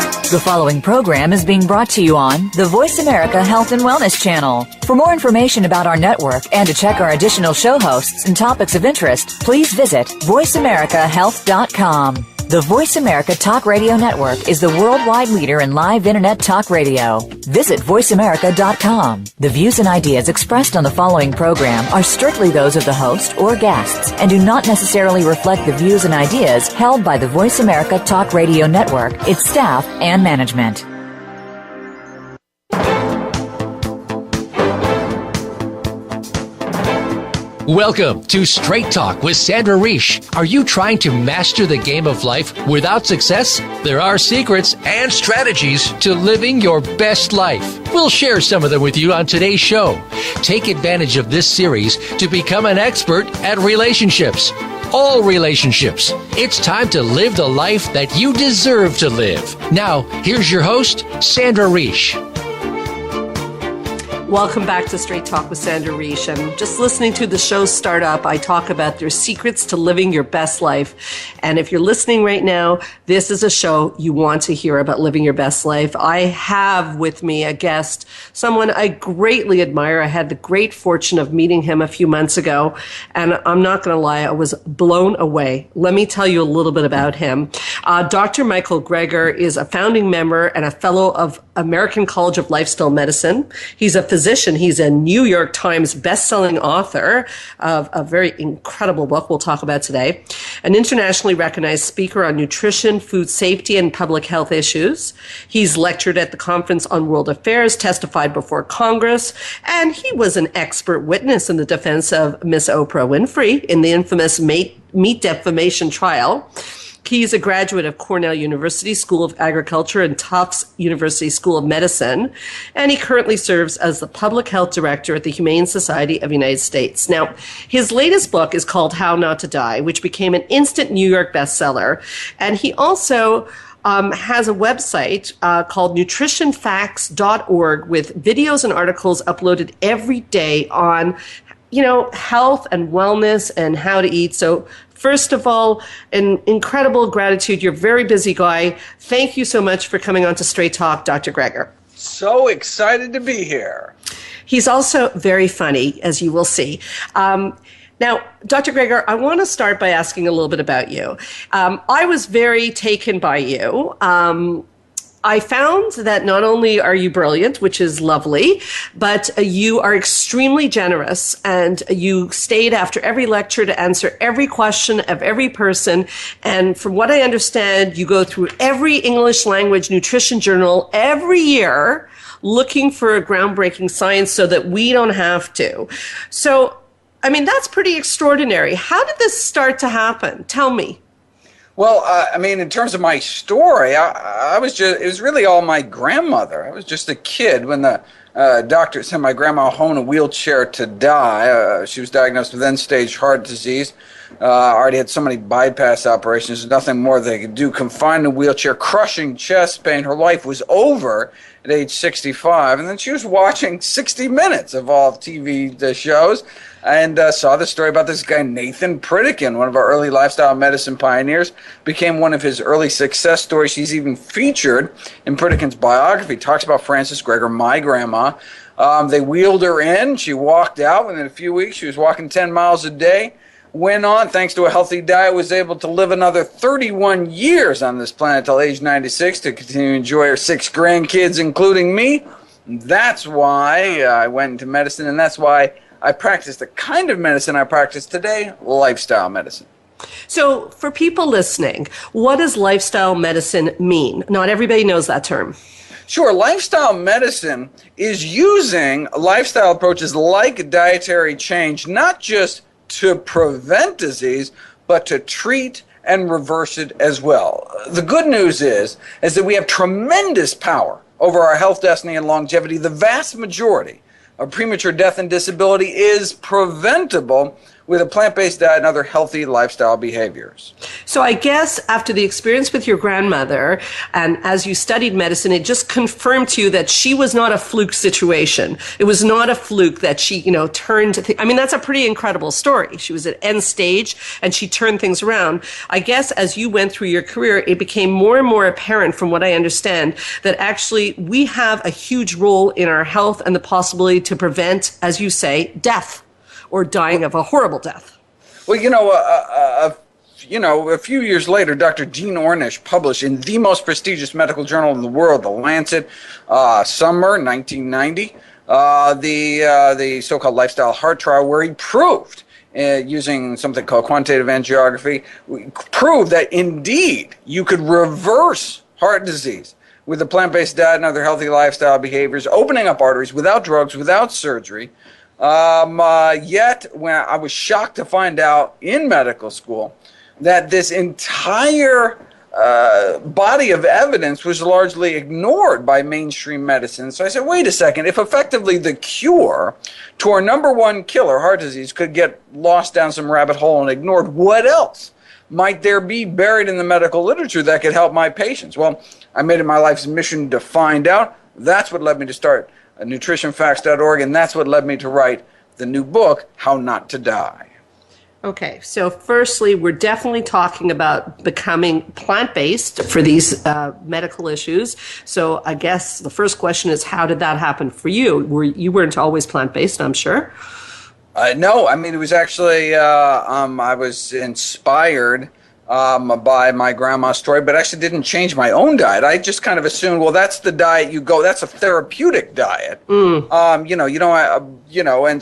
The following program is being brought to you on the Voice America Health and Wellness Channel. For more information about our network and to check our additional show hosts and topics of interest, please visit voiceamericahealth.com. The Voice America Talk Radio Network is the worldwide leader in live Internet talk radio. Visit voiceamerica.com. The views and ideas expressed on the following program are strictly those of the host or guests and do not necessarily reflect the views and ideas held by the Voice America Talk Radio Network, its staff, and management. Welcome to Straight Talk with Sandra Reish. Are you trying to master the game of life without success? There are secrets and strategies to living your best life. We'll share some of them with you on today's show. Take advantage of this series to become an expert at relationships. All relationships. It's time to live the life that you deserve to live. Now, here's your host, Sandra Reish. Welcome back to Straight Talk with Sandra Reish. And just listening to the show start up, I talk about their secrets to living your best life. And if you're listening right now, this is a show you want to hear about living your best life. I have with me a guest, someone I greatly admire. I had the great fortune of meeting him a few months ago. And I'm not going to lie, I was blown away. Let me tell you a little bit about him. Dr. Michael Greger is a founding member and a fellow of American College of Lifestyle Medicine. He's a physician. He's a New York Times best-selling author of a very incredible book we'll talk about today, an internationally recognized speaker on nutrition, food safety, and public health issues. He's lectured at the Conference on World Affairs, testified before Congress, and he was an expert witness in the defense of Miss Oprah Winfrey in the infamous meat defamation trial. He's a graduate of Cornell University School of Agriculture and Tufts University School of Medicine, and he currently serves as the Public Health Director at the Humane Society of the United States. Now, his latest book is called How Not to Die, which became an instant New York bestseller, and he also has a website called nutritionfacts.org with videos and articles uploaded every day on, health and wellness and how to eat. So first of all, an incredible gratitude. You're a very busy guy. Thank you so much for coming on to Straight Talk, Dr. Greger. So excited to be here. He's also very funny, as you will see. Now, Dr. Greger, I want to start by asking a little bit about you. I was very taken by you. I found that not only are you brilliant, which is lovely, but you are extremely generous, and you stayed after every lecture to answer every question of every person. And from what I understand, you go through every English language nutrition journal every year looking for a groundbreaking science so that we don't have to. So, that's pretty extraordinary. How did this start to happen? Tell me. Well, in terms of my story, it was really all my grandmother. I was just a kid when the doctor sent my grandma home in a wheelchair to die. She was diagnosed with end-stage heart disease. Already had so many bypass operations, nothing more they could do. Confined in a wheelchair, crushing chest pain. Her life was over at age 65. And then she was watching 60 Minutes of all TV shows. And saw the story about this guy, Nathan Pritikin, one of our early lifestyle medicine pioneers, became one of his early success stories. She's even featured in Pritikin's biography. Talks about Frances Greger, my grandma. They wheeled her in. She walked out. Within a few weeks, she was walking 10 miles a day. Went on, thanks to a healthy diet, was able to live another 31 years on this planet till age 96 to continue to enjoy her 6 grandkids, including me. That's why I went into medicine, and that's why I practice the kind of medicine I practice today, lifestyle medicine. So for people listening, what does lifestyle medicine mean? Not everybody knows that term. Sure. Lifestyle medicine is using lifestyle approaches like dietary change, not just to prevent disease, but to treat and reverse it as well. The good news is that we have tremendous power over our health, destiny, and longevity. The vast majority of premature death and disability is preventable with a plant-based diet and other healthy lifestyle behaviors. So I guess after the experience with your grandmother, and as you studied medicine, it just confirmed to you that she was not a fluke situation. It was not a fluke that she, turned to I mean, that's a pretty incredible story. She was at end stage and she turned things around. I guess as you went through your career, it became more and more apparent, from what I understand, that actually we have a huge role in our health and the possibility to prevent, as you say, death or dying of a horrible death. Well, a few years later, Dr. Jean Ornish published in the most prestigious medical journal in the world, The Lancet, summer 1990, the so-called lifestyle heart trial, where he proved, using something called quantitative angiography, proved that indeed you could reverse heart disease with a plant-based diet and other healthy lifestyle behaviors, opening up arteries without drugs, without surgery. Yet, when I was shocked to find out in medical school that this entire body of evidence was largely ignored by mainstream medicine. So I said, wait a second, if effectively the cure to our number one killer, heart disease, could get lost down some rabbit hole and ignored, what else might there be buried in the medical literature that could help my patients? Well, I made it my life's mission to find out. That's what led me to start nutritionfacts.org, and that's what led me to write the new book, How Not to Die. Okay, so firstly, we're definitely talking about becoming plant-based for these medical issues. So I guess the first question is, how did that happen for you? You weren't always plant-based, I'm sure. No, I mean, it was actually, I was inspired by my grandma's story, but actually didn't change my own diet. I just kind of assumed, well, that's the diet you go, that's a therapeutic diet. And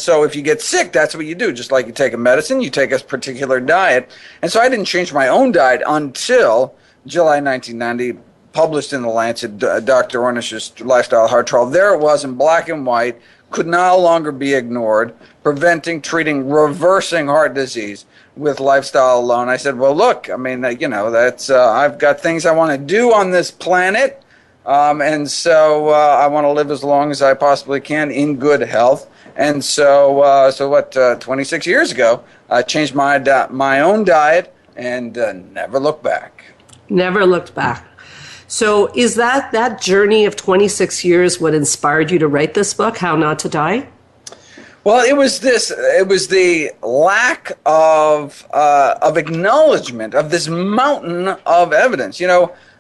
so if you get sick, that's what you do. Just like you take a medicine, you take a particular diet. And so I didn't change my own diet until July 1990, published in The Lancet, Dr. Ornish's lifestyle heart trial. There it was in black and white, could no longer be ignored, preventing, treating, reversing heart disease with lifestyle alone. I said, well, look, I mean, that's I've got things I want to do on this planet, and so I want to live as long as I possibly can in good health. And so 26 years ago, I changed my own diet and never looked back. Never looked back. So is that journey of 26 years what inspired you to write this book, How Not to Die? Well, it was the lack of acknowledgement of this mountain of evidence.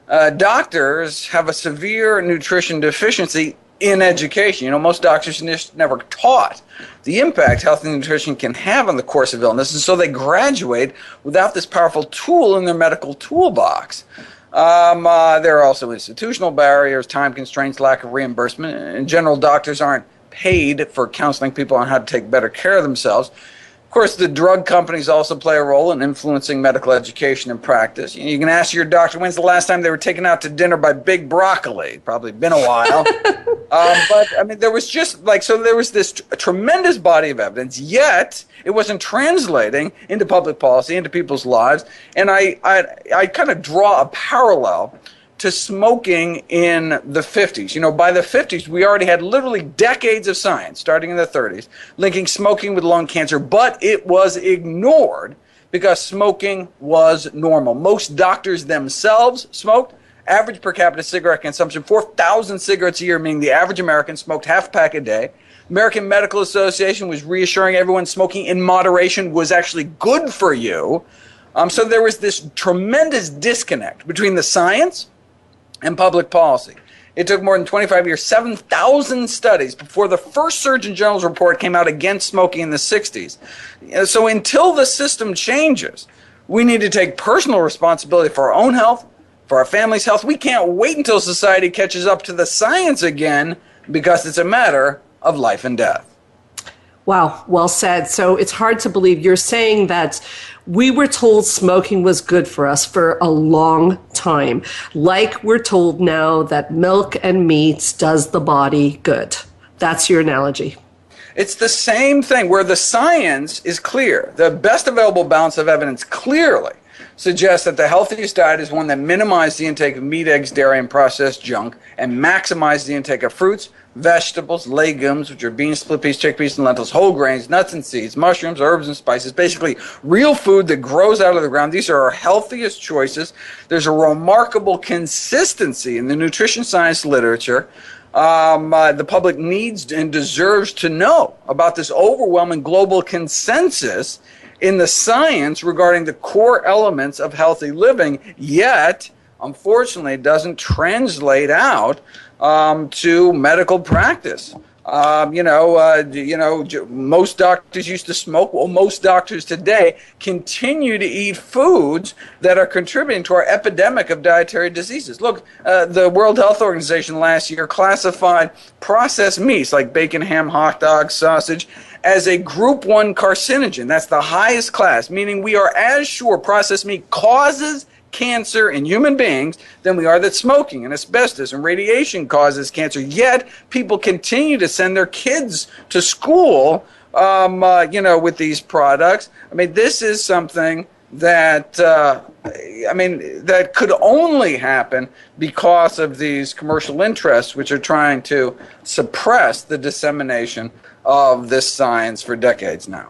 Doctors have a severe nutrition deficiency in education. Most doctors never taught the impact healthy nutrition can have on the course of illness, and so they graduate without this powerful tool in their medical toolbox. There are also institutional barriers, time constraints, lack of reimbursement. In general, doctors aren't paid for counseling people on how to take better care of themselves. Of course, the drug companies also play a role in influencing medical education and practice. You can ask your doctor, when's the last time they were taken out to dinner by Big Broccoli? Probably been a while. But, I mean, there was this tremendous body of evidence, yet it wasn't translating into public policy, into people's lives. And I kind of draw a parallel to smoking in the 50s. By the 50s, we already had literally decades of science, starting in the 30s, linking smoking with lung cancer, but it was ignored because smoking was normal. Most doctors themselves smoked. Average per capita cigarette consumption, 4,000 cigarettes a year, meaning the average American smoked half a pack a day. American Medical Association was reassuring everyone smoking in moderation was actually good for you. So there was this tremendous disconnect between the science and public policy. It took more than 25 years, 7,000 studies before the first Surgeon General's report came out against smoking in the 60s. So until the system changes, we need to take personal responsibility for our own health, for our family's health. We can't wait until society catches up to the science again because it's a matter of life and death. Wow, well said. So it's hard to believe you're saying that we were told smoking was good for us for a long time. Like we're told now that milk and meat does the body good. That's your analogy. It's the same thing where the science is clear. The best available balance of evidence clearly suggests that the healthiest diet is one that minimizes the intake of meat, eggs, dairy, and processed junk and maximizes the intake of fruits, vegetables, legumes, which are beans, split peas, chickpeas, and lentils, whole grains, nuts and seeds, mushrooms, herbs and spices, basically real food that grows out of the ground. These are our healthiest choices. There's a remarkable consistency in the nutrition science literature. The public needs and deserves to know about this overwhelming global consensus in the science regarding the core elements of healthy living, yet, unfortunately, it doesn't translate out to medical practice. Most doctors used to smoke. Well, most doctors today continue to eat foods that are contributing to our epidemic of dietary diseases. Look, the World Health Organization last year classified processed meats like bacon, ham, hot dogs, sausage as a group 1 carcinogen. That's the highest class, meaning we are as sure processed meat causes cancer in human beings than we are that smoking and asbestos and radiation causes cancer. Yet people continue to send their kids to school, with these products. I mean, this is something that, that could only happen because of these commercial interests, which are trying to suppress the dissemination of this science for decades now.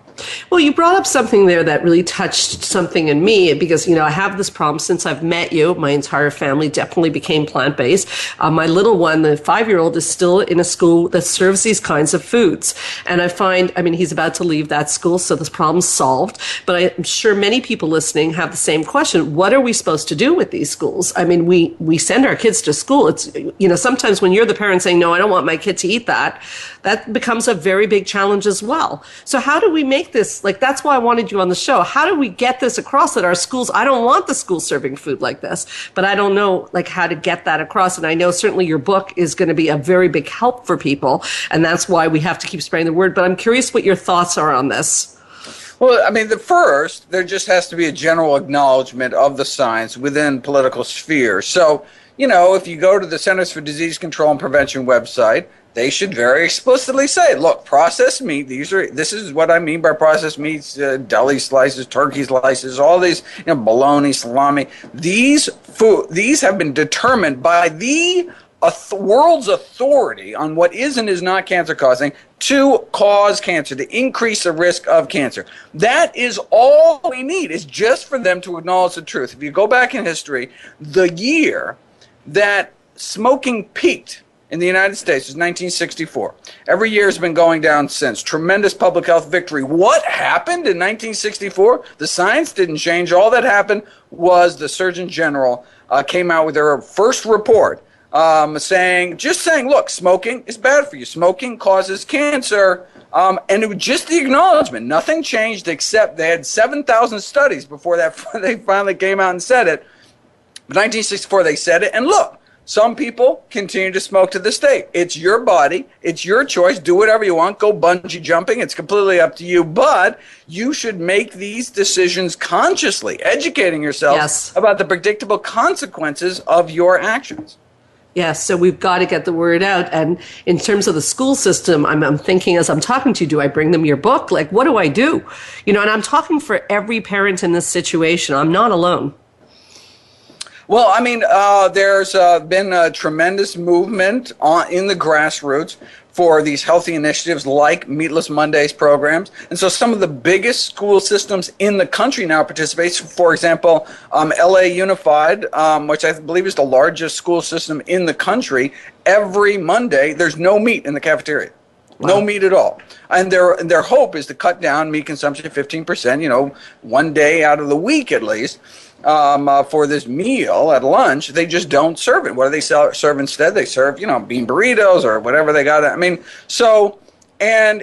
Well, you brought up something there that really touched something in me because, I have this problem since I've met you. My entire family definitely became plant-based. My little one, the 5-year-old, is still in a school that serves these kinds of foods. And I find, he's about to leave that school, so this problem's solved. But I'm sure many people listening have the same question. What are we supposed to do with these schools? We send our kids to school. It's, sometimes when you're the parent saying, no, I don't want my kid to eat that becomes a very big challenge as well. So how do we make this, that's why I wanted you on the show. How do we get this across that our schools, I don't want the school serving food like this, but I don't know how to get that across. And I know certainly your book is going to be a very big help for people. And that's why we have to keep spreading the word. But I'm curious what your thoughts are on this. Well, there just has to be a general acknowledgement of the science within political spheres. So, if you go to the Centers for Disease Control and Prevention website, they should very explicitly say, look, processed meat, this is what I mean by processed meats, deli slices, turkey slices, all these, bologna, salami. These have been determined by the world's authority on what is and is not cancer causing to cause cancer, to increase the risk of cancer. That is all we need, is just for them to acknowledge the truth. If you go back in history, the year that smoking peaked in the United States was 1964. Every year has been going down since. Tremendous public health victory. What happened in 1964? The science didn't change. All that happened was the Surgeon General came out with their first report saying, look, smoking is bad for you. Smoking causes cancer. And it was just the acknowledgement. Nothing changed except they had 7,000 studies before that they finally came out and said it. But 1964, they said it. And look, some people continue to smoke to this day. It's your body. It's your choice. Do whatever you want. Go bungee jumping. It's completely up to you. But you should make these decisions consciously, educating yourself about the predictable consequences of your actions. Yes, so we've got to get the word out. And in terms of the school system, I'm thinking as I'm talking to you, do I bring them your book? What do I do? And I'm talking for every parent in this situation. I'm not alone. Well, there's been a tremendous movement in the grassroots for these healthy initiatives like Meatless Mondays programs. And so some of the biggest school systems in the country now participate. For example, LA Unified, which I believe is the largest school system in the country, every Monday there's no meat in the cafeteria. Wow. No meat at all. And their hope is to cut down meat consumption to 15%, one day out of the week at least. For this meal at lunch, they just don't serve it. What do they serve instead? They serve, bean burritos or whatever they got. And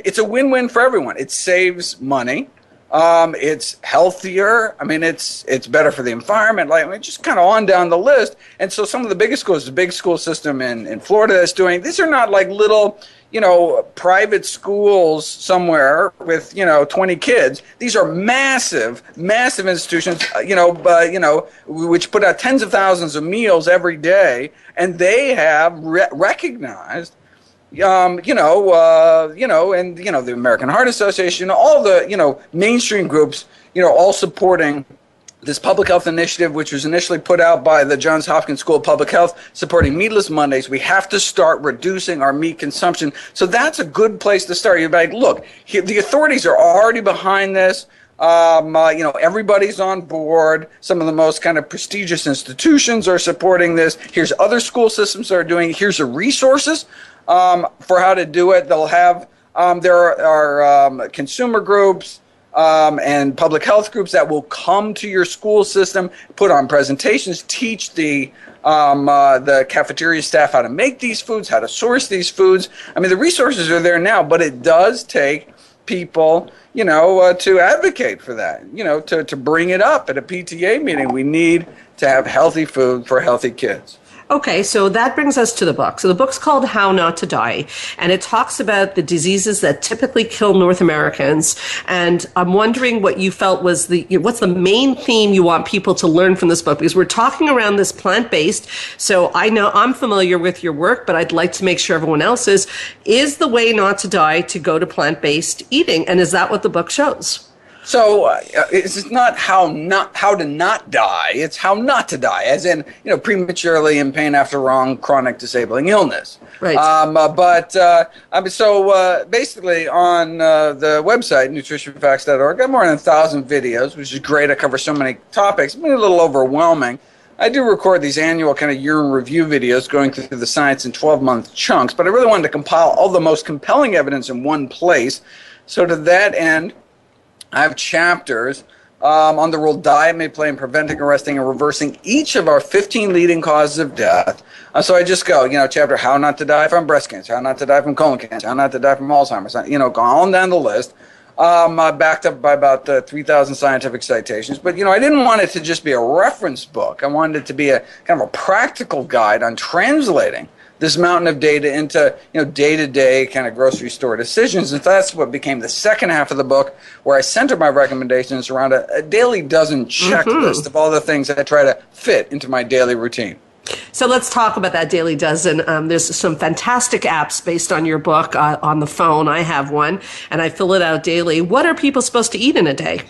it's a win-win for everyone. It saves money. It's healthier. It's better for the environment. Just kind of on down the list. And so some of the biggest schools, the big school system in Florida that's doing, these are not like little, private schools somewhere with, 20 kids. These are massive, massive institutions, which put out tens of thousands of meals every day. And they have recognized, the American Heart Association, all the, mainstream groups, all supporting this public health initiative, which was initially put out by the Johns Hopkins School of Public Health, supporting Meatless Mondays. We have to start reducing our meat consumption. So that's a good place to start. You're like, look, the authorities are already behind this. Everybody's on board. Some of the most kind of prestigious institutions are supporting this. Here's other school systems that are doing it. Here's the resources for how to do it. They'll have, there are consumer groups, and public health groups that will come to your school system, put on presentations, teach the cafeteria staff how to make these foods, how to source these foods. I mean, the resources are there now, but it does take people, to advocate for that, to bring it up at a PTA meeting. We need to have healthy food for healthy kids. Okay, so that brings us to the book. So the book's called How Not to Die, and it talks about the diseases that typically kill North Americans. And I'm wondering what you felt was what's the main theme you want people to learn from this book? Because we're talking around this plant-based. So I know I'm familiar with your work, but I'd like to make sure everyone else is. Is the way not to die to go to plant-based eating? And is that what the book shows? So it's not how to not die. It's how not to die, as in prematurely in pain after wrong chronic disabling illness. Right. Basically on the website nutritionfacts.org, I got more than 1,000 videos, which is great. I cover so many topics. It's been a little overwhelming. I do record these annual kind of year in review videos going through the science in 12-month chunks, but I really wanted to compile all the most compelling evidence in one place. So to that end, I have chapters on the role diet may play in preventing, arresting, and reversing each of our 15 leading causes of death. So I just go, chapter how not to die from breast cancer, how not to die from colon cancer, how not to die from Alzheimer's, go on down the list, backed up by about 3,000 scientific citations. But, I didn't want it to just be a reference book. I wanted it to be a kind of a practical guide on translating this mountain of data into day-to-day kind of grocery store decisions. And that's what became the second half of the book, where I center my recommendations around a daily dozen checklist of all the things that I try to fit into my daily routine. So let's talk about that daily dozen. There's some fantastic apps based on your book on the phone. I have one, and I fill it out daily. What are people supposed to eat in a day?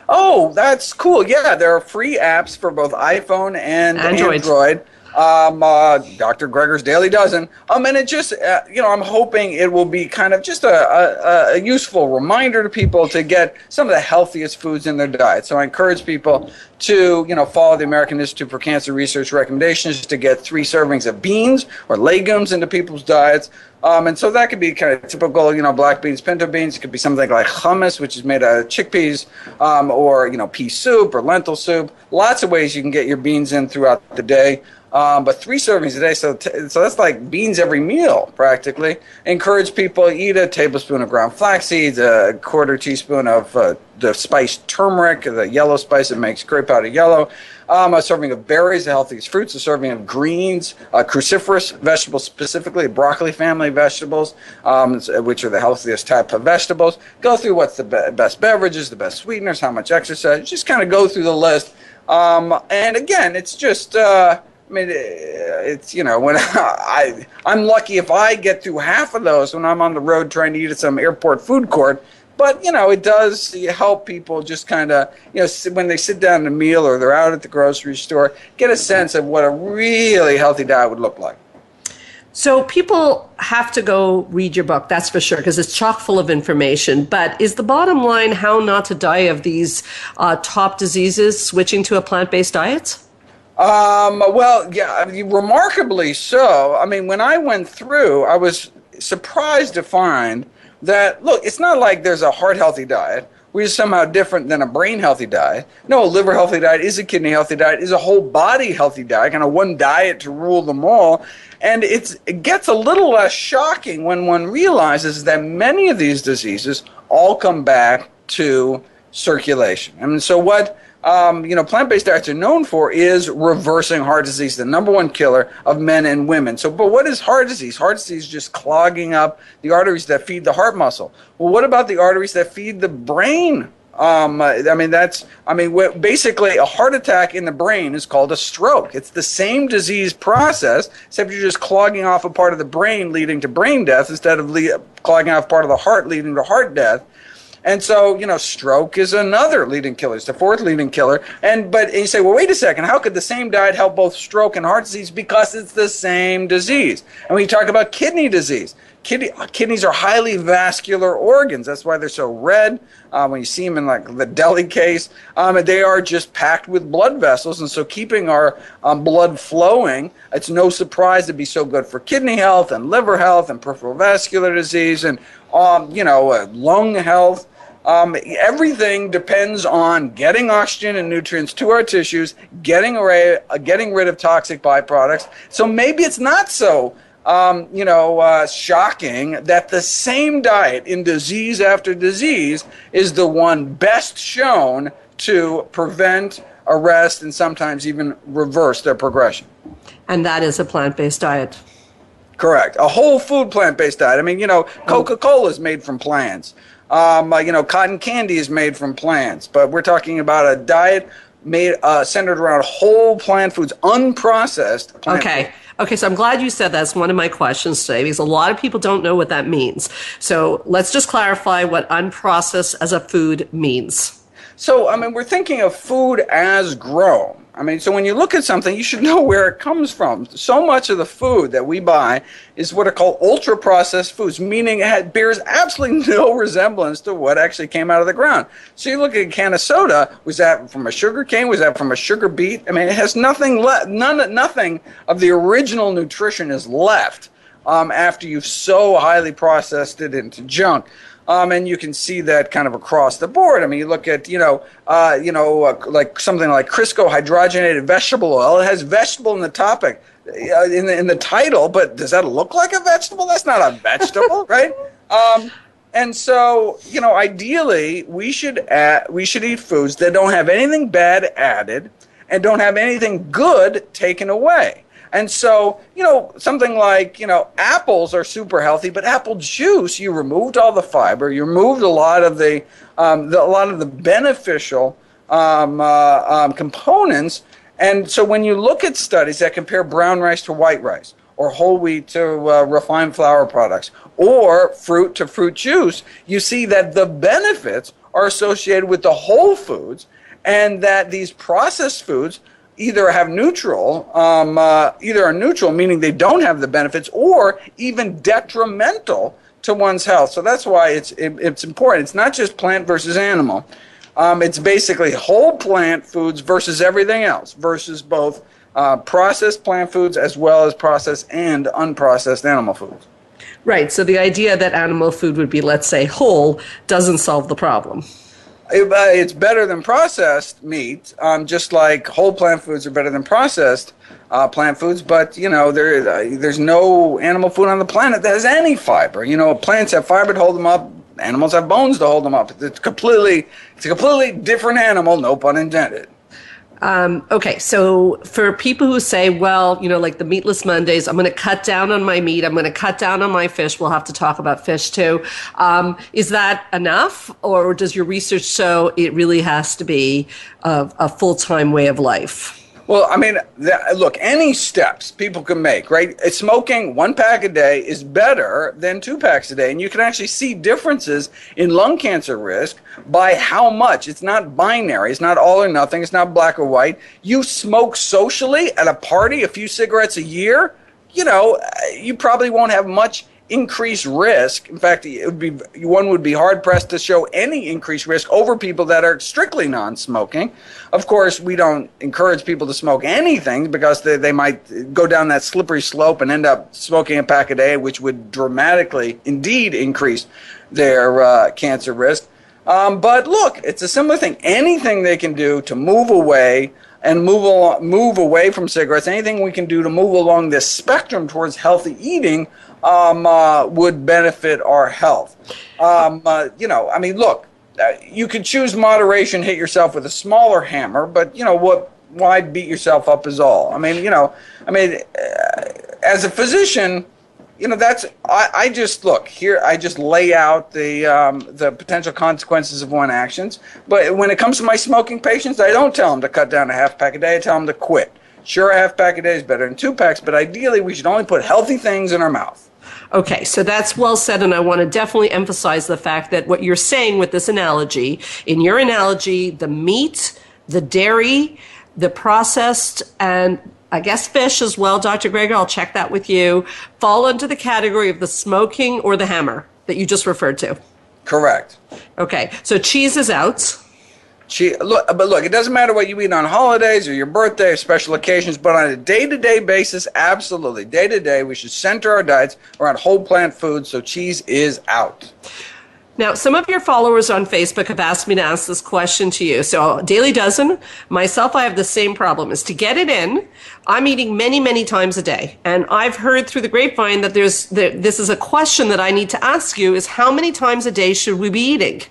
Oh, that's cool. Yeah, there are free apps for both iPhone and Android. Dr. Greger's Daily Dozen. And it just, I'm hoping it will be kind of just a useful reminder to people to get some of the healthiest foods in their diet. So I encourage people to, follow the American Institute for Cancer Research recommendations to get 3 servings of beans or legumes into people's diets. And so that could be kind of typical, black beans, pinto beans. It could be something like hummus, which is made out of chickpeas, or, pea soup or lentil soup. Lots of ways you can get your beans in throughout the day. But 3 servings a day, so that's like beans every meal, practically. Encourage people to eat a tablespoon of ground flax seeds, a quarter teaspoon of the spice turmeric, the yellow spice that makes grape powder yellow, a serving of berries, the healthiest fruits, a serving of greens, cruciferous vegetables, specifically broccoli family vegetables, which are the healthiest type of vegetables. Go through what's the best beverages, the best sweeteners, how much exercise. Just kind of go through the list. And again, it's just... it's, when I'm lucky if I get through half of those when I'm on the road trying to eat at some airport food court. But, it does help people just kind of, when they sit down at a meal or they're out at the grocery store, get a sense of what a really healthy diet would look like. So people have to go read your book, that's for sure, because it's chock full of information. But is the bottom line how not to die of these top diseases switching to a plant-based diet? Well, yeah, remarkably so. I mean, when I went through, I was surprised to find that, look, it's not like there's a heart-healthy diet, which is somehow different than a brain-healthy diet. No, a liver-healthy diet is a kidney-healthy diet, is a whole-body healthy diet, kind of one diet to rule them all. And it gets a little less shocking when one realizes that many of these diseases all come back to circulation. I mean, so what... plant-based diets are known for is reversing heart disease, the number one killer of men and women. So, but what is heart disease? Heart disease is just clogging up the arteries that feed the heart muscle. Well, what about the arteries that feed the brain? Basically a heart attack in the brain is called a stroke. It's the same disease process, except you're just clogging off a part of the brain leading to brain death instead of clogging off part of the heart leading to heart death. And so, stroke is another leading killer. It's the fourth leading killer. But you say, well, wait a second. How could the same diet help both stroke and heart disease? Because it's the same disease. And when you talk about kidney disease, kidneys are highly vascular organs. That's why they're so red. When you see them in like the deli case, they are just packed with blood vessels. And so keeping our blood flowing, it's no surprise to be so good for kidney health and liver health and peripheral vascular disease and, lung health. Everything depends on getting oxygen and nutrients to our tissues, getting rid of toxic byproducts. So maybe it's not so shocking that the same diet in disease after disease is the one best shown to prevent, arrest, and sometimes even reverse their progression. And that is a plant-based diet. Correct. A whole food plant-based diet. I mean, Coca-Cola is made from plants. Cotton candy is made from plants. But we're talking about a diet made centered around whole plant foods, unprocessed plant foods. Okay, so I'm glad you said that's one of my questions today because a lot of people don't know what that means. So let's just clarify what unprocessed as a food means. So, we're thinking of food as grown. So when you look at something, you should know where it comes from. So much of the food that we buy is what are called ultra-processed foods, meaning it bears absolutely no resemblance to what actually came out of the ground. So you look at a can of soda, was that from a sugar cane? Was that from a sugar beet? It has nothing left. Nothing of the original nutrition is left after you've so highly processed it into junk. And you can see that kind of across the board. You look at, like something like Crisco hydrogenated vegetable oil. It has vegetable in the topic, in the title, but does that look like a vegetable? That's not a vegetable, right? And so, ideally, we should eat foods that don't have anything bad added and don't have anything good taken away. And so, something like, apples are super healthy, but apple juice, you removed all the fiber, you removed a lot of the beneficial components. And so when you look at studies that compare brown rice to white rice, or whole wheat to refined flour products, or fruit to fruit juice, you see that the benefits are associated with the whole foods, and that these processed foods either are neutral, meaning they don't have the benefits, or even detrimental to one's health. So that's why it's important. It's not just plant versus animal. It's basically whole plant foods versus everything else, versus both processed plant foods as well as processed and unprocessed animal foods. Right. So the idea that animal food would be, let's say, whole doesn't solve the problem. It's better than processed meat, just like whole plant foods are better than processed plant foods. But, there's no animal food on the planet that has any fiber. Plants have fiber to hold them up. Animals have bones to hold them up. It's a completely different animal, no pun intended. Okay, so for people who say, well, like the Meatless Mondays, I'm going to cut down on my meat, I'm going to cut down on my fish, we'll have to talk about fish too. Is that enough, or does your research show it really has to be a full-time way of life? Well, look, any steps people can make, right? Smoking 1 pack a day is better than 2 packs a day. And you can actually see differences in lung cancer risk by how much. It's not binary. It's not all or nothing. It's not black or white. You smoke socially at a party, a few cigarettes a year, you probably won't have much increased risk. In fact, one would be hard pressed to show any increased risk over people that are strictly non-smoking. Of course, we don't encourage people to smoke anything because they might go down that slippery slope and end up smoking a pack a day, which would dramatically indeed increase their cancer risk. But look, it's a similar thing. Anything they can do to move away and move away from cigarettes, anything we can do to move along this spectrum towards healthy eating would benefit our health. Look, you could choose moderation, hit yourself with a smaller hammer, but why beat yourself up is all. As a physician, I just lay out the potential consequences of one's actions. But when it comes to my smoking patients, I don't tell them to cut down a half pack a day. I tell them to quit. Sure, a half pack a day is better than 2 packs, but ideally we should only put healthy things in our mouth. Okay, so that's well said, and I want to definitely emphasize the fact that what you're saying with this analogy, in your analogy, the meat, the dairy, the processed, and I guess fish as well, Dr. Greger, I'll check that with you, fall into the category of the smoking or the hammer that you just referred to. Correct. Okay, so cheese is out. Look, it doesn't matter what you eat on holidays or your birthday or special occasions, but on a day-to-day basis, absolutely. Day-to-day, we should center our diets around whole plant foods, so cheese is out. Now, some of your followers on Facebook have asked me to ask this question to you. So, Daily Dozen, myself, I have the same problem. Is to get it in, I'm eating many, many times a day. And I've heard through the grapevine that this is a question that I need to ask you, is how many times a day should we be eating?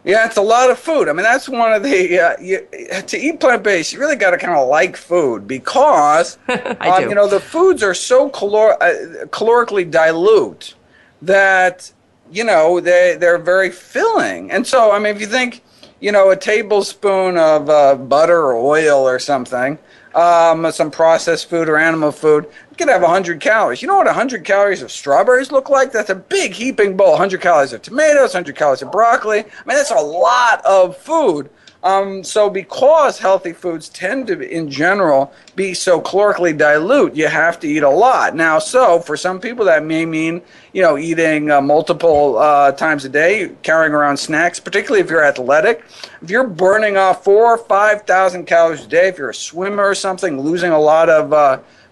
Yeah, it's a lot of food. I mean, that's one of the, to eat plant-based, you really got to kind of like food because, the foods are so calorically dilute that, they're very filling. And so, I mean, if you think, a tablespoon of butter or oil or something, some processed food or animal food, you can have 100 calories. You know what 100 calories of strawberries look like? That's a big heaping bowl. 100 calories of tomatoes, 100 calories of broccoli. I mean, that's a lot of food. So because healthy foods tend to, in general, be so calorically dilute, you have to eat a lot. Now, so for some people that may mean, eating multiple times a day, carrying around snacks, particularly if you're athletic. If you're burning off 4,000 or 5,000 calories a day, if you're a swimmer or something, losing a lot of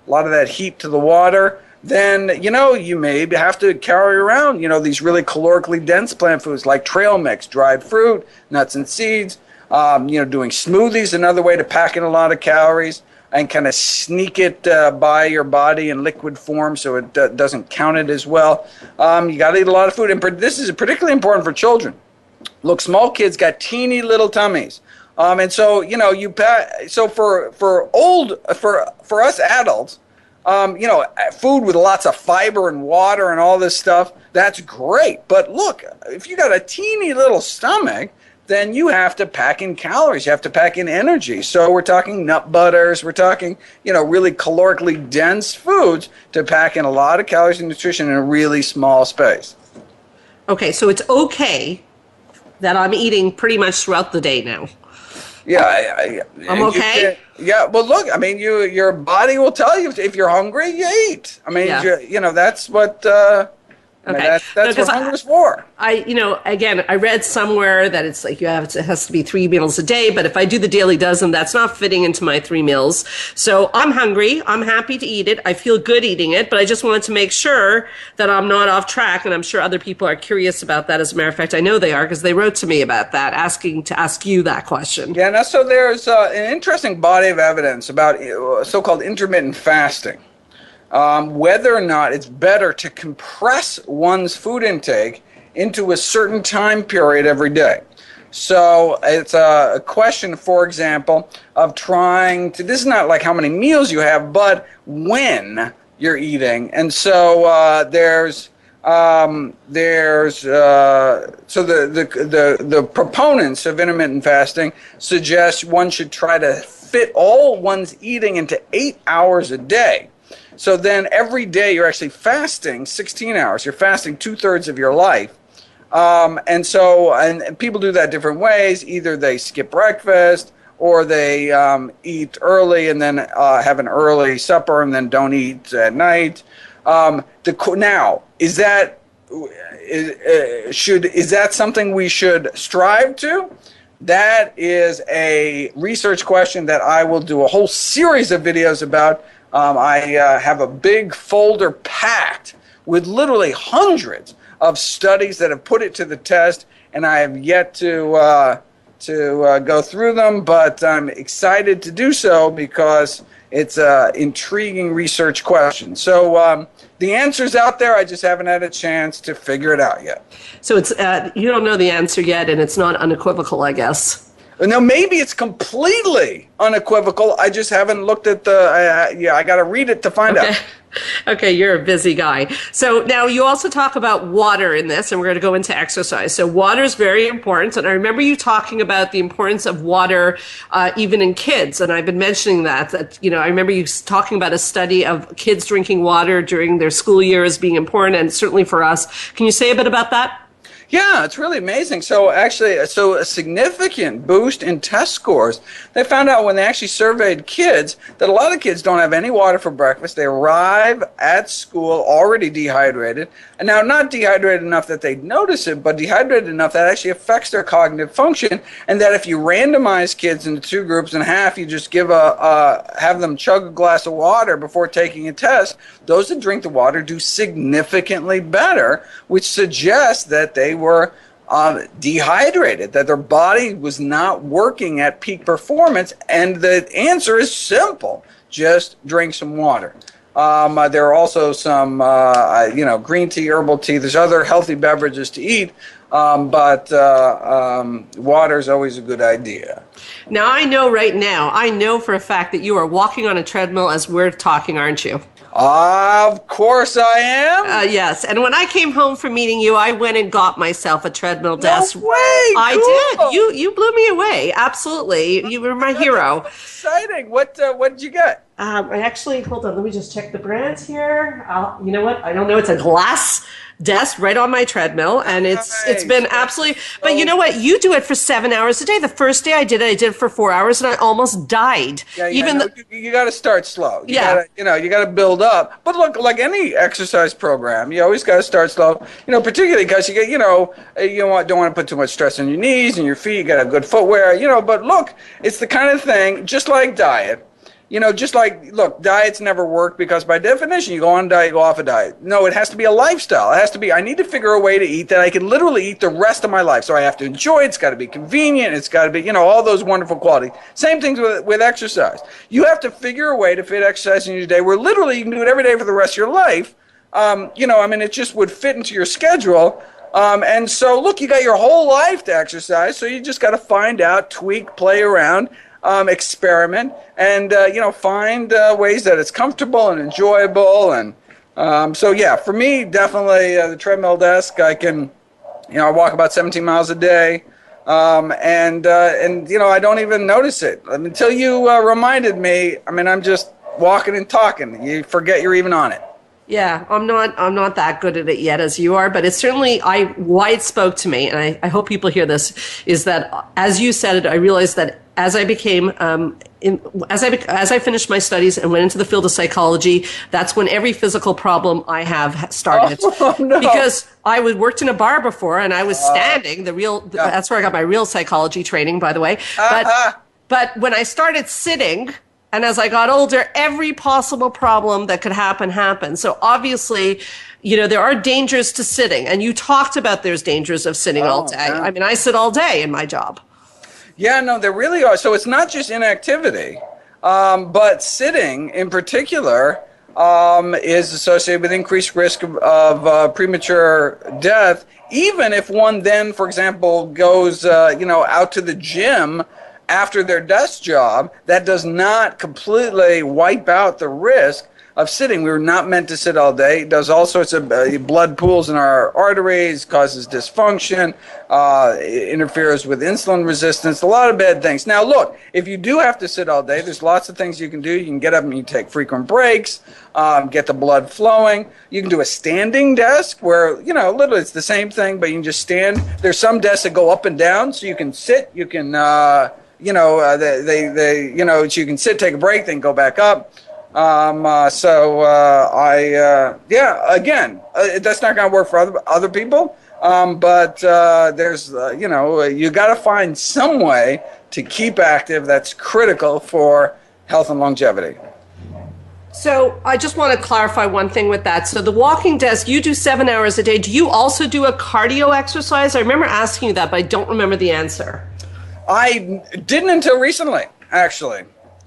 that heat to the water, then, you may have to carry around, these really calorically dense plant foods like trail mix, dried fruit, nuts and seeds. Doing smoothies, another way to pack in a lot of calories and kind of sneak it by your body in liquid form so it doesn't count it as well. You got to eat a lot of food, and this is particularly important for children. Look, small kids got teeny little tummies, and so so for us adults, food with lots of fiber and water and all this stuff, that's great. But look, if you got a teeny little stomach, then you have to pack in calories. You have to pack in energy. So we're talking nut butters. We're talking, really calorically dense foods to pack in a lot of calories and nutrition in a really small space. Okay, so it's okay that I'm eating pretty much throughout the day now. Yeah. I'm okay? Yeah, well, look, I mean, your body will tell you if you're hungry, you eat. I mean, that's what... Okay. That's what hunger's for. I read somewhere that it's like it has to be 3 meals a day, but if I do the Daily Dozen, that's not fitting into my 3 meals. So I'm hungry. I'm happy to eat it. I feel good eating it, but I just wanted to make sure that I'm not off track, and I'm sure other people are curious about that. As a matter of fact, I know they are because they wrote to me about that, asking to ask you that question. Yeah, now, so there's an interesting body of evidence about so-called intermittent fasting. Whether or not it's better to compress one's food intake into a certain time period every day. So it's a question, for example, of trying to, this is not like how many meals you have, but when you're eating. And so the proponents of intermittent fasting suggest one should try to fit all one's eating into 8 hours a day. So then every day you're actually fasting 16 hours. You're fasting 2/3 of your life. And people do that different ways. Either they skip breakfast or they eat early and then have an early supper and then don't eat at night. Now, is that something we should strive to? That is a research question that I will do a whole series of videos about. I have a big folder packed with literally hundreds of studies that have put it to the test, and I have yet to go through them, but I'm excited to do so because it's an intriguing research question. So the answer's out there. I just haven't had a chance to figure it out yet. So it's you don't know the answer yet, and it's not unequivocal, I guess. Now, maybe it's completely unequivocal. I just haven't looked at I got to read it to find out. Okay, you're a busy guy. So now you also talk about water in this, and we're going to go into exercise. So water is very important. And I remember you talking about the importance of water even in kids. And I've been mentioning that, I remember you talking about a study of kids drinking water during their school year as being important, and certainly for us. Can you say a bit about that? Yeah, it's really amazing. So actually, a significant boost in test scores. They found out when they actually surveyed kids that a lot of kids don't have any water for breakfast. They arrive at school already dehydrated. And now not dehydrated enough that they notice it, but dehydrated enough that actually affects their cognitive function. And that if you randomize kids into two groups in half, you just have them chug a glass of water before taking a test, those that drink the water do significantly better, which suggests that they were dehydrated, that their body was not working at peak performance. And the answer is simple: just drink some water. There are also some, green tea, herbal tea. There's other healthy beverages to eat, but water is always a good idea. Now, I know for a fact that you are walking on a treadmill as we're talking, aren't you? Of course I am. Yes. And when I came home from meeting you, I went and got myself a treadmill desk. No way! I Cool. did. You blew me away. Absolutely. You were my hero. Exciting. What did you get? I actually, hold on, let me just check the brands here. You know what? I don't know. It's a glass desk right on my treadmill, and it's been absolutely. But you know what? You do it for 7 hours a day. The first day I did it for 4 hours, and I almost died. Yeah, you got to start slow. You got to build up. But look, like any exercise program, you always got to start slow. Particularly because you don't want to put too much stress on your knees and your feet. You got to have good footwear. But look, it's the kind of thing, just like diet. Diets never work because by definition, you go on a diet, you go off a diet. No, it has to be a lifestyle. It has to be, I need to figure a way to eat that I can literally eat the rest of my life. So I have to enjoy it. It's got to be convenient. It's got to be, all those wonderful qualities. Same things with exercise. You have to figure a way to fit exercise in your day where literally you can do it every day for the rest of your life. It just would fit into your schedule. And so, look, you got your whole life to exercise. So you just got to find out, tweak, play around. Experiment and find ways that it's comfortable and enjoyable. And for me, definitely the treadmill desk. I can I walk about 17 miles a day, and I don't even notice it until you reminded me. I'm just walking and talking. You forget you're even on it. Yeah, I'm not that good at it yet as you are, but it's certainly why it spoke to me, and I hope people hear this, is that as you said it, I realized that as I became as I finished my studies and went into the field of psychology, that's when every physical problem I have started. Oh, no. Because I worked in a bar before and I was standing. That's where I got my real psychology training, by the way. But when I started sitting, and as I got older, every possible problem that could happen happened. So obviously, there are dangers to sitting. And you talked about there's dangers of sitting all day. Yeah. I sit all day in my job. Yeah, no, there really are. So it's not just inactivity, but sitting in particular is associated with increased risk of premature death, even if one then, for example, goes out to the gym after their desk job. That does not completely wipe out the risk of sitting. We were not meant to sit all day. It does all sorts of blood pools in our arteries, causes dysfunction, interferes with insulin resistance, a lot of bad things. Now, look, if you do have to sit all day, there's lots of things you can do. You can get up and you take frequent breaks, get the blood flowing. You can do a standing desk where, literally it's the same thing, but you can just stand. There's some desks that go up and down, so you can sit, you can, so you can sit, take a break, then go back up. Again, that's not going to work for other people. But there's, you got to find some way to keep active that's critical for health and longevity. So I just want to clarify one thing with that. So the walking desk, you do 7 hours a day. Do you also do a cardio exercise? I remember asking you that, but I don't remember the answer. I didn't until recently, actually.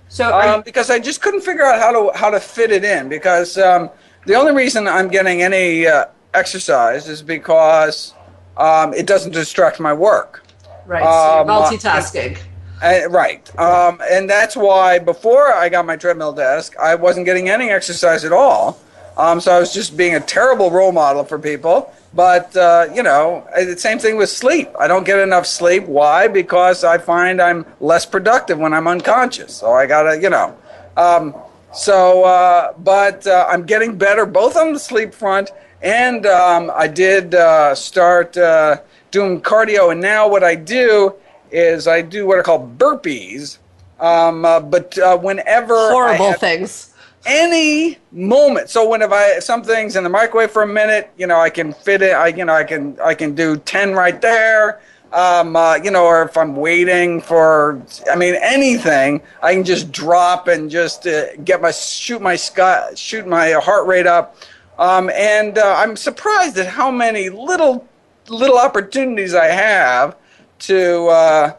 So because I just couldn't figure out how to fit it in, because the only reason I'm getting any exercise is because it doesn't distract my work. Right, so you're multitasking. Right. And that's why before I got my treadmill desk, I wasn't getting any exercise at all. So I was just being a terrible role model for people. But, the same thing with sleep. I don't get enough sleep. Why? Because I find I'm less productive when I'm unconscious. So I got to, but I'm getting better both on the sleep front, and I did start doing cardio. And now what I do is I do what are called burpees. Whenever Horrible things. Any moment. So if some things in the microwave for a minute, I can fit it. I can do 10 right there. Or if I'm waiting for, anything, I can just drop and just shoot my heart rate up. I'm surprised at how many little opportunities I have to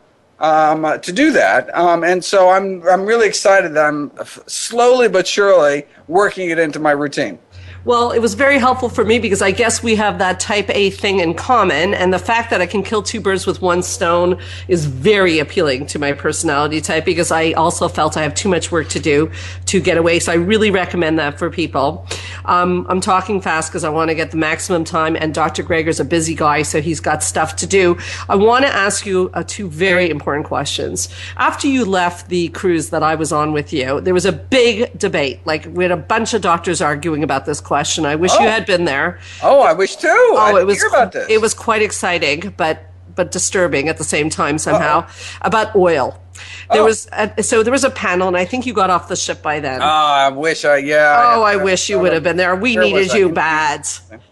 do that. And so I'm really excited that I'm slowly but surely working it into my routine. Well, it was very helpful for me because I guess we have that type A thing in common. And the fact that I can kill two birds with one stone is very appealing to my personality type, because I also felt I have too much work to do to get away. So I really recommend that for people. I'm talking fast because I want to get the maximum time, and Dr. Greger's a busy guy, so he's got stuff to do. I want to ask you two very important questions. After you left the cruise that I was on with you, there was a big debate. Like, we had a bunch of doctors arguing about this question. I wish you had been there. Oh, I wish too. I didn't hear about this. It was quite exciting, but disturbing at the same time somehow. About oil. There was a panel, and I think you got off the ship by then. I wish I wish you would have been there. We needed you bad.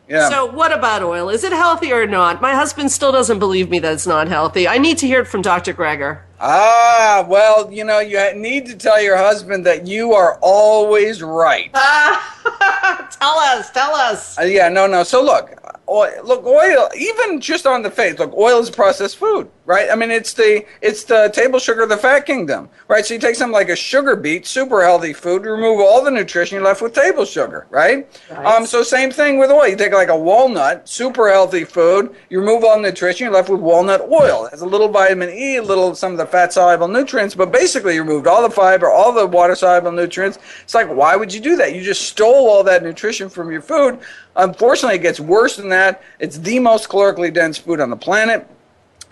Yeah. So what about oil? Is it healthy or not? My husband still doesn't believe me that it's not healthy. I need to hear it from Dr. Greger. Well, you need to tell your husband that you are always right. Tell us. No. So look, oil, even just on the face, oil is processed food, right? It's the table sugar of the fat kingdom, right? So you take something like a sugar beet, super healthy food, remove all the nutrition, you're left with table sugar, right? So same thing with oil. You take like a walnut, super healthy food, you remove all the nutrition, you're left with walnut oil. It has a little vitamin E, some of the fat-soluble nutrients, but basically you removed all the fiber, all the water-soluble nutrients. It's like, why would you do that? You just stole all that nutrition from your food. Unfortunately, it gets worse than that. It's the most calorically dense food on the planet.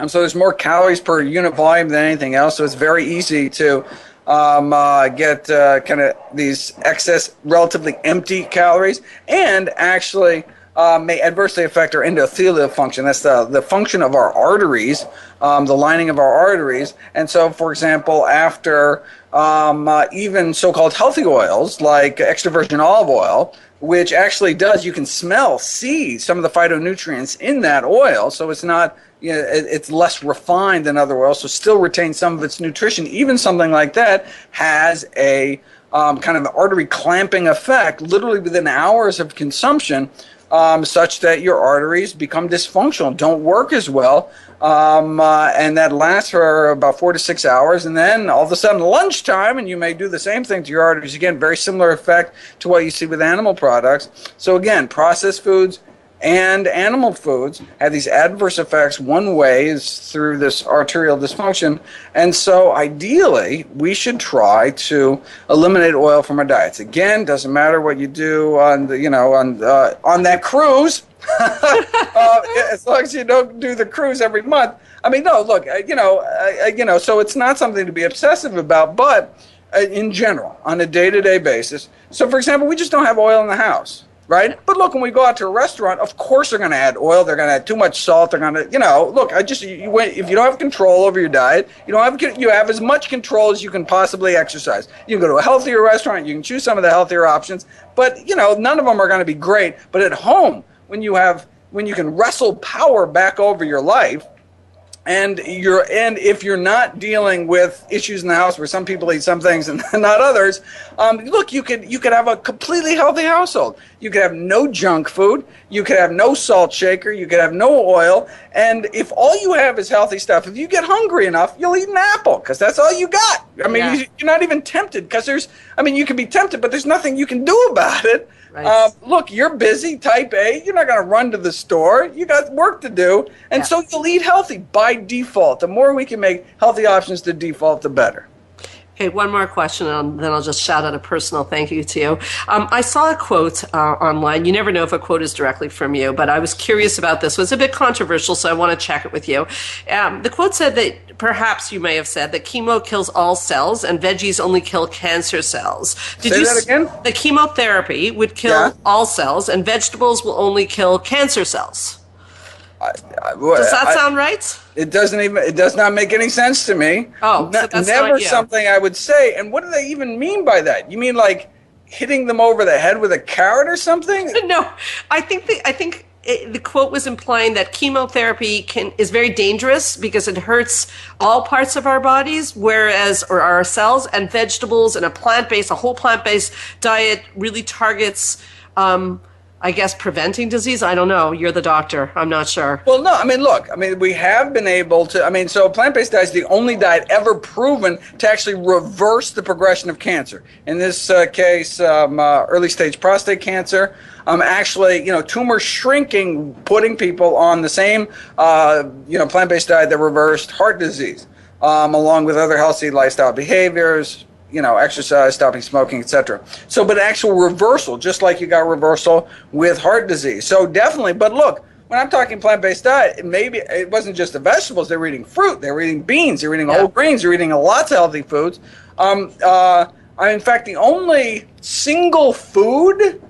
So there's more calories per unit volume than anything else. So it's very easy to get kind of these excess, relatively empty calories, and actually may adversely affect our endothelial function. That's the function of our arteries, the lining of our arteries. And so, for example, after even so-called healthy oils like extra virgin olive oil, which actually you can see some of the phytonutrients in that oil. So it's not, it's less refined than other oils, so still retains some of its nutrition. Even something like that has a kind of artery clamping effect, literally within hours of consumption, such that your arteries become dysfunctional, don't work as well, and that lasts for about 4 to 6 hours, and then all of a sudden lunchtime, and you may do the same thing to your arteries again. Very similar effect to what you see with animal products. So again, processed foods and animal foods have these adverse effects. One way is through this arterial dysfunction, and so ideally we should try to eliminate oil from our diets. Again, doesn't matter what you do on on that cruise, as long as you don't do the cruise every month. So it's not something to be obsessive about, but in general, on a day-to-day basis. So, for example, we just don't have oil in the house. Right? But look, when we go out to a restaurant, of course they're going to add oil. They're going to add too much salt. They're going to, if you don't have control over your diet, you have as much control as you can possibly exercise. You can go to a healthier restaurant. You can choose some of the healthier options. But, none of them are going to be great. But at home, when you can wrestle power back over your life, and if you're not dealing with issues in the house where some people eat some things and not others, you could have a completely healthy household. You could have no junk food. You could have no salt shaker. You could have no oil. And if all you have is healthy stuff, if you get hungry enough, you'll eat an apple because that's all you got. You're not even tempted because you can be tempted, but there's nothing you can do about it. Right. Look, you're busy, type A. You're not going to run to the store. You got work to do. And so you'll eat healthy by default. The more we can make healthy options the default, the better. Okay, one more question, and then I'll just shout out a personal thank you to you. I saw a quote online. You never know if a quote is directly from you, but I was curious about this. It was a bit controversial, so I want to check it with you. The quote said that, perhaps you may have said, that chemo kills all cells and veggies only kill cancer cells. Say that again? The chemotherapy would kill all cells and vegetables will only kill cancer cells. Does that sound right? It does not make any sense to me. Oh, so that's never not you. Something I would say. And what do they even mean by that? You mean like hitting them over the head with a carrot or something? No, I think the quote was implying that chemotherapy is very dangerous because it hurts all parts of our bodies, or our cells, and vegetables and a whole plant-based diet really targets I guess preventing disease. I don't know. You're the doctor. I'm not sure. Well, no. I mean, look. I mean, we have been able to. So plant-based diet is the only diet ever proven to actually reverse the progression of cancer. In this case, early-stage prostate cancer. Actually, tumor shrinking, putting people on the same, plant-based diet that reversed heart disease, along with other healthy lifestyle behaviors. Exercise, stopping smoking, etc. So, but actual reversal, just like you got reversal with heart disease. So definitely, but look, when I'm talking plant-based diet, maybe it wasn't just the vegetables. They were eating fruit, they were eating beans, they were eating whole grains, they were eating lots of healthy foods. In fact, the only single food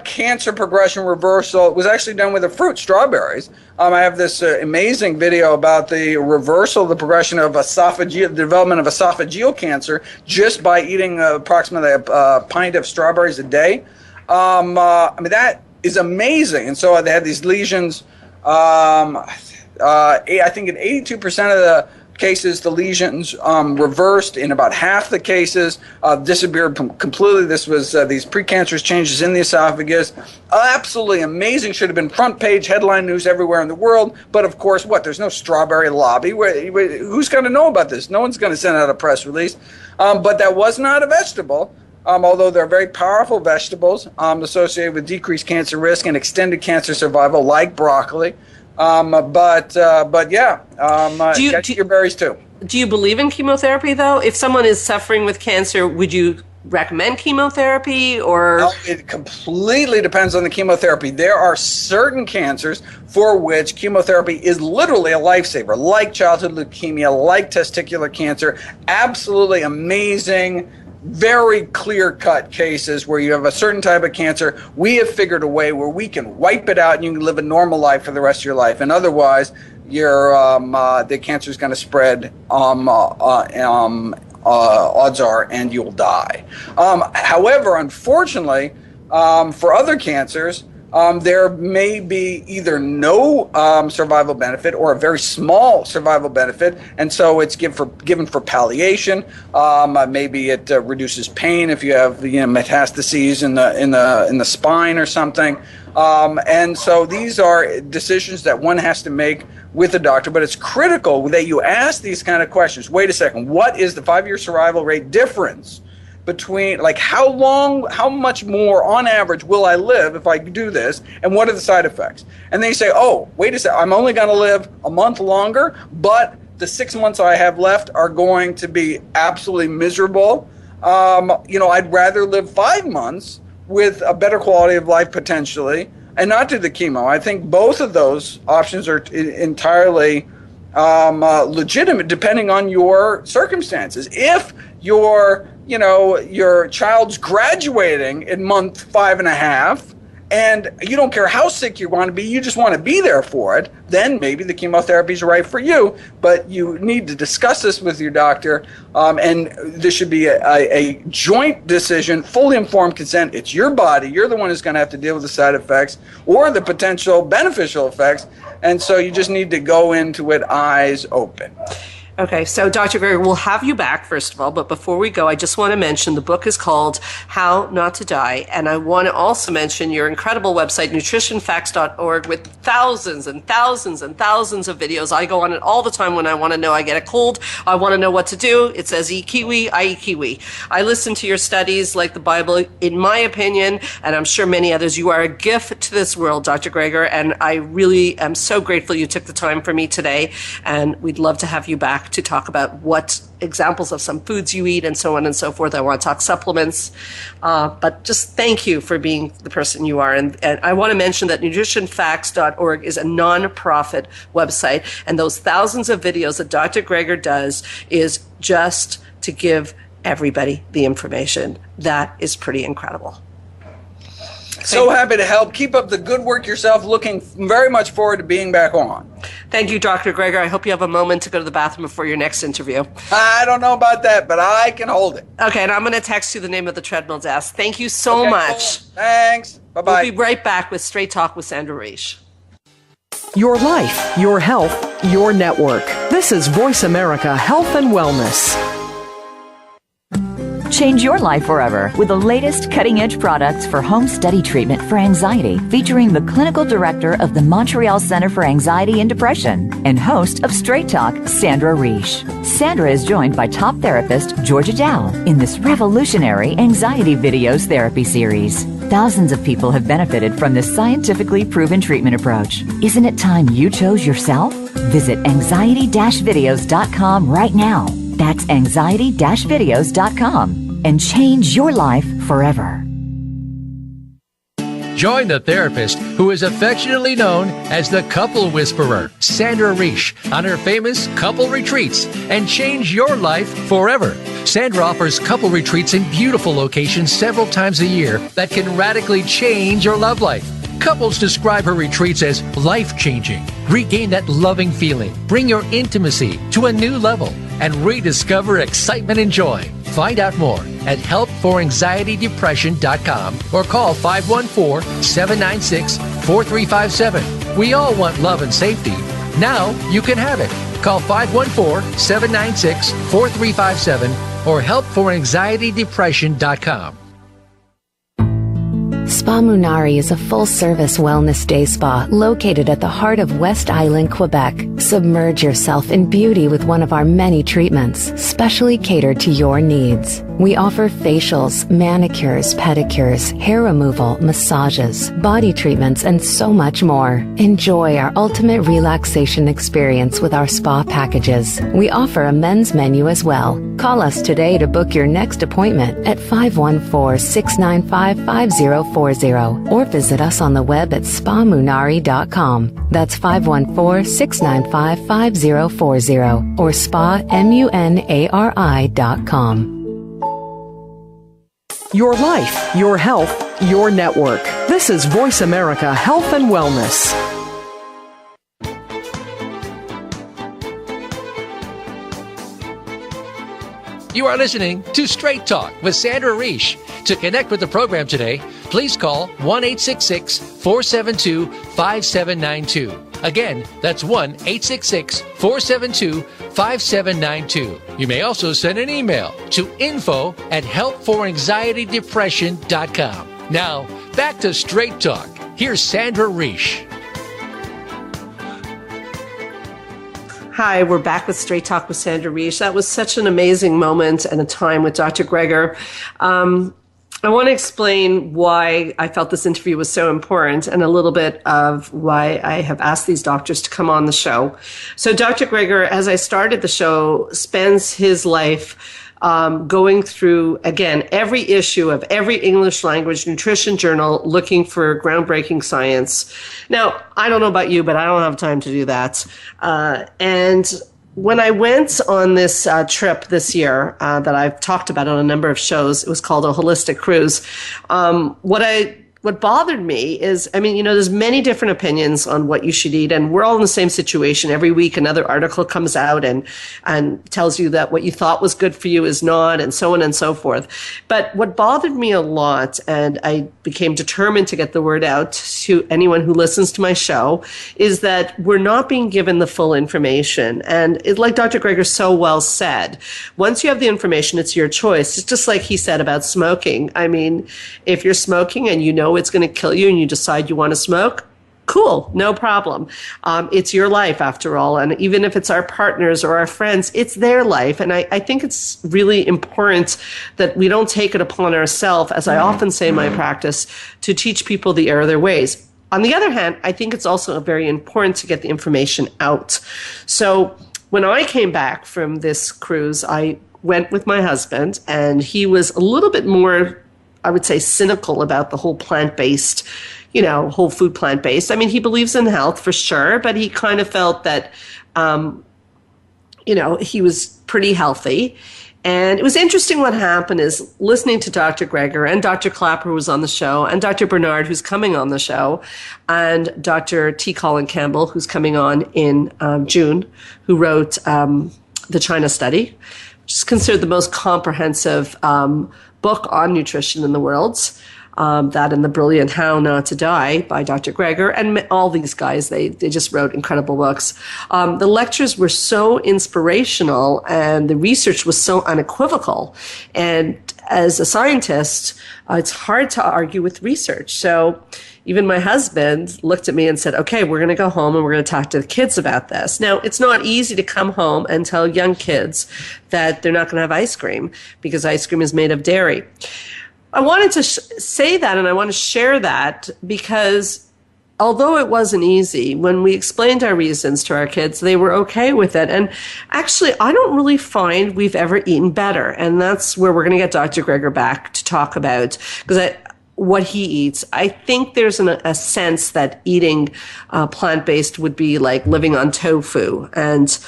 cancer progression reversal was actually done with a fruit, strawberries. I have this amazing video about the reversal of the progression of the development of esophageal cancer just by eating approximately a pint of strawberries a day. That is amazing. And so they had these lesions. I think in 82% of the cases, the lesions reversed. In about half the cases, disappeared completely. This was these precancerous changes in the esophagus. Absolutely amazing. Should have been front page headline news everywhere in the world. But of course, there's no strawberry lobby. Who's going to know about this? No one's going to send out a press release. But that was not a vegetable. Although they're very powerful vegetables associated with decreased cancer risk and extended cancer survival, like broccoli. Get your berries too. Do you believe in chemotherapy, though? If someone is suffering with cancer, would you recommend chemotherapy, or? No, it completely depends on the chemotherapy. There are certain cancers for which chemotherapy is literally a lifesaver, like childhood leukemia, like testicular cancer. Absolutely amazing, very clear-cut cases where you have a certain type of cancer. We have figured a way where we can wipe it out and you can live a normal life for the rest of your life. And otherwise, the cancer is going to spread. Odds are, and you'll die. However, unfortunately, for other cancers, there may be either no survival benefit or a very small survival benefit, and so it's given for palliation. Maybe it reduces pain if you have metastases in the spine or something. And so these are decisions that one has to make with the doctor, but it's critical that you ask these kind of questions. Wait a second, what is the 5-year survival rate difference between, how much more on average will I live if I do this, and what are the side effects? And they say, oh, wait a second, I'm only going to live a month longer, but the 6 months I have left are going to be absolutely miserable. I'd rather live 5 months with a better quality of life potentially and not do the chemo. I think both of those options are entirely legitimate depending on your circumstances. If your child's graduating in month 5.5 and you don't care how sick you want to be, you just want to be there for it, then maybe the chemotherapy is right for you. But you need to discuss this with your doctor, and this should be a joint decision, fully informed consent. It's your body. You're the one who's going to have to deal with the side effects or the potential beneficial effects, and so you just need to go into it eyes open. Okay, so Dr. Greger, we'll have you back, first of all, but before we go, I just want to mention the book is called How Not to Die, and I want to also mention your incredible website, nutritionfacts.org, with thousands and thousands and thousands of videos. I go on it all the time when I want to know I get a cold, I want to know what to do. It says eat kiwi, I eat kiwi. I listen to your studies like the Bible. In my opinion, and I'm sure many others, you are a gift to this world, Dr. Greger, and I really am so grateful you took the time for me today, and we'd love to have you back to talk about what examples of some foods you eat and so on and so forth. I want to talk supplements, but just thank you for being the person you are. And I want to mention that nutritionfacts.org is a non-profit website, and those thousands of videos that Dr. Greger does is just to give everybody the information. That is pretty incredible. So happy to help. Keep up the good work yourself. Looking very much forward to being back on. Thank you, Dr. Greger. I hope you have a moment to go to the bathroom before your next interview. I don't know about that, but I can hold it. Okay, and I'm going to text you the name of the treadmill desk. Thank you so much. Cool. Thanks. Bye-bye. We'll be right back with Straight Talk with Sandra Reish. Your life, your health, your network. This is Voice America Health and Wellness. Change your life forever with the latest cutting-edge products for home study treatment for anxiety, featuring the clinical director of the Montreal Center for Anxiety and Depression and host of Straight Talk, Sandra Reish. Sandra is joined by top therapist Georgia Dow in this revolutionary anxiety videos therapy series. Thousands of people have benefited from this scientifically proven treatment approach. Isn't it time you chose yourself? Visit anxiety-videos.com right now. That's anxiety-videos.com and change your life forever. Join the therapist who is affectionately known as the Couple Whisperer, Sandra Reish, on her famous couple retreats and change your life forever. Sandra offers couple retreats in beautiful locations several times a year that can radically change your love life. Couples describe her retreats as life-changing. Regain that loving feeling, bring your intimacy to a new level, and rediscover excitement and joy. Find out more at helpforanxietydepression.com or call 514-796-4357. We all want love and safety. Now you can have it. Call 514-796-4357 or helpforanxietydepression.com. Spa Munari is a full-service wellness day spa located at the heart of West Island, Quebec. Submerge yourself in beauty with one of our many treatments, specially catered to your needs. We offer facials, manicures, pedicures, hair removal, massages, body treatments, and so much more. Enjoy our ultimate relaxation experience with our spa packages. We offer a men's menu as well. Call us today to book your next appointment at 514-695-5040 or visit us on the web at spamunari.com. That's 514-695-5040 or spamunari.com. Your life, your health, your network. This is Voice America Health and Wellness. You are listening to Straight Talk with Sandra Reish. To connect with the program today, please call 1-866-472-5792. Again, that's 1-866-472-5792. You may also send an email to info@helpforanxietydepression.com. Now, back to Straight Talk. Here's Sandra Reish. Hi, we're back with Straight Talk with Sandra Reish. That was such an amazing moment and a time with Dr. Greger. I want to explain why I felt this interview was so important and a little bit of why I have asked these doctors to come on the show. So Dr. Greger, as I started the show, spends his life going through, again, every issue of every English language nutrition journal looking for groundbreaking science. Now, I don't know about you, but I don't have time to do that. And when I went on this trip this year that I've talked about on a number of shows, it was called a holistic cruise. What I what bothered me is, I mean, there's many different opinions on what you should eat, and we're all in the same situation. Every week, another article comes out and tells you that what you thought was good for you is not, and so on and so forth. But what bothered me a lot, and I became determined to get the word out to anyone who listens to my show, is that we're not being given the full information. And like Dr. Greger so well said, once you have the information, it's your choice. It's just like he said about smoking. I mean, if you're smoking and you know it's going to kill you and you decide you want to smoke, cool, no problem. It's your life after all. And even if it's our partners or our friends, it's their life. And I think it's really important that we don't take it upon ourselves, as I often say in my practice, to teach people the error of their ways. On the other hand, I think it's also very important to get the information out. So when I came back from this cruise, I went with my husband, and he was a little bit more, I would say, cynical about the whole plant-based, whole food plant-based. I mean, he believes in health for sure, but he kind of felt that, he was pretty healthy. And it was interesting what happened is listening to Dr. Greger and Dr. Clapper, who was on the show, and Dr. Bernard, who's coming on the show, and Dr. T. Colin Campbell, who's coming on in June, who wrote The China Study, which is considered the most comprehensive book on nutrition in the world. That and The Brilliant How Not to Die by Dr. Greger, and all these guys, they just wrote incredible books. The lectures were so inspirational, and the research was so unequivocal. And as a scientist, it's hard to argue with research. So even my husband looked at me and said, okay, we're going to go home and we're going to talk to the kids about this. Now, it's not easy to come home and tell young kids that they're not going to have ice cream because ice cream is made of dairy. I wanted to say that, and I want to share that because although it wasn't easy, when we explained our reasons to our kids, they were okay with it. And actually, I don't really find we've ever eaten better. And that's where we're going to get Dr. Greger back to talk about, because what he eats. I think there's a sense that eating plant-based would be like living on tofu and,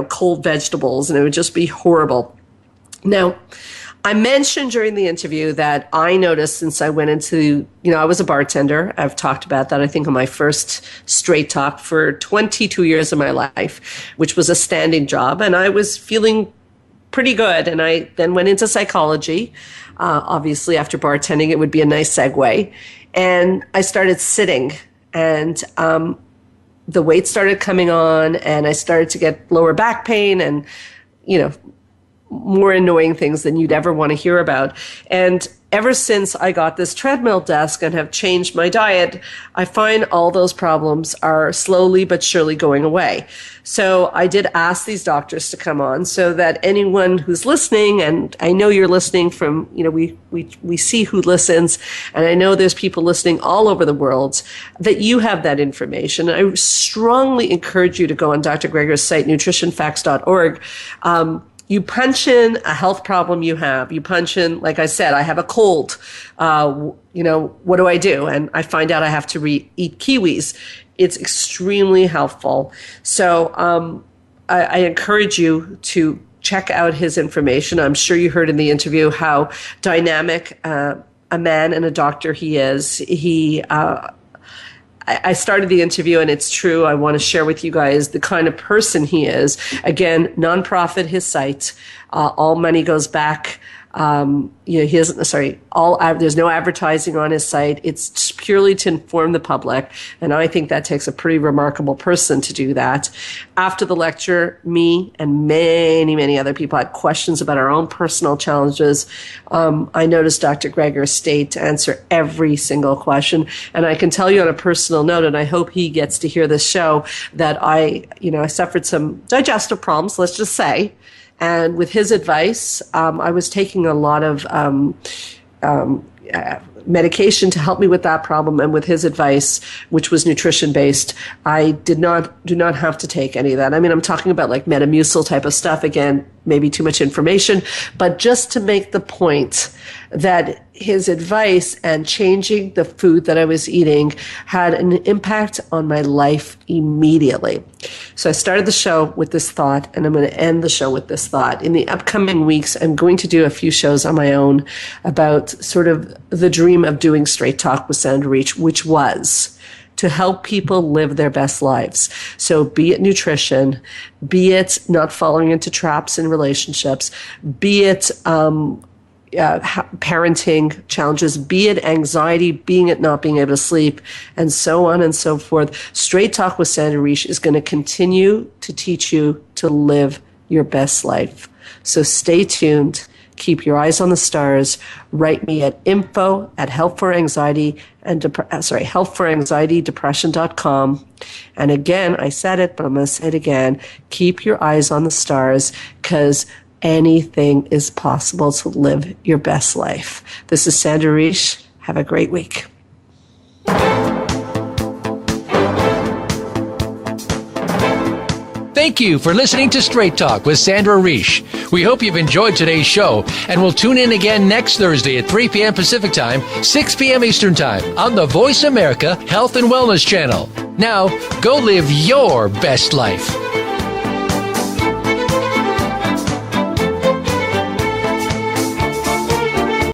cold vegetables, and it would just be horrible. Now, I mentioned during the interview that I noticed since I went into, I was a bartender. I've talked about that, I think, on my first Straight Talk for 22 years of my life, which was a standing job. And I was feeling pretty good. And I then went into psychology. Obviously, after bartending, it would be a nice segue. And I started sitting, and the weight started coming on, and I started to get lower back pain and, more annoying things than you'd ever want to hear about. And ever since I got this treadmill desk and have changed my diet, I find all those problems are slowly but surely going away. So I did ask these doctors to come on so that anyone who's listening, and I know you're listening from, we see who listens, and I know there's people listening all over the world, that you have that information. I strongly encourage you to go on Dr. Greger's site, nutritionfacts.org. You punch in a health problem you have. You punch in, like I said, I have a cold. What do I do? And I find out I have to eat kiwis. It's extremely helpful. So I encourage you to check out his information. I'm sure you heard in the interview how dynamic a man and a doctor he is. I started the interview, and it's true. I want to share with you guys the kind of person he is. Again, nonprofit, his site. All money goes back. He doesn't, there's no advertising on his site. It's just purely to inform the public. And I think that takes a pretty remarkable person to do that. After the lecture, me and many, many other people had questions about our own personal challenges. I noticed Dr. Greger stayed to answer every single question. And I can tell you on a personal note, and I hope he gets to hear this show, that I suffered some digestive problems, let's just say. And with his advice, I was taking a lot of medication to help me with that problem. And with his advice, which was nutrition-based, I do not have to take any of that. I mean, I'm talking about like Metamucil type of stuff. Again, maybe too much information, but just to make the point that his advice and changing the food that I was eating had an impact on my life immediately. So I started the show with this thought, and I'm going to end the show with this thought. In the upcoming weeks, I'm going to do a few shows on my own about sort of the dream dream of doing Straight Talk with Sandra Reach, which was to help people live their best lives. So be it nutrition, be it not falling into traps in relationships, be it parenting challenges, be it anxiety, being it not being able to sleep, and so on and so forth. Straight Talk with Sandra Reich is going to continue to teach you to live your best life. So stay tuned. Keep your eyes on the stars. Write me at healthforanxietydepression.com. And again, I said it, but I'm going to say it again. Keep your eyes on the stars, because anything is possible to live your best life. This is Sandra Reich. Have a great week. Thank you for listening to Straight Talk with Sandra Reich. We hope you've enjoyed today's show, and we'll tune in again next Thursday at 3 p.m. Pacific Time, 6 p.m. Eastern Time on the Voice America Health and Wellness Channel. Now, go live your best life.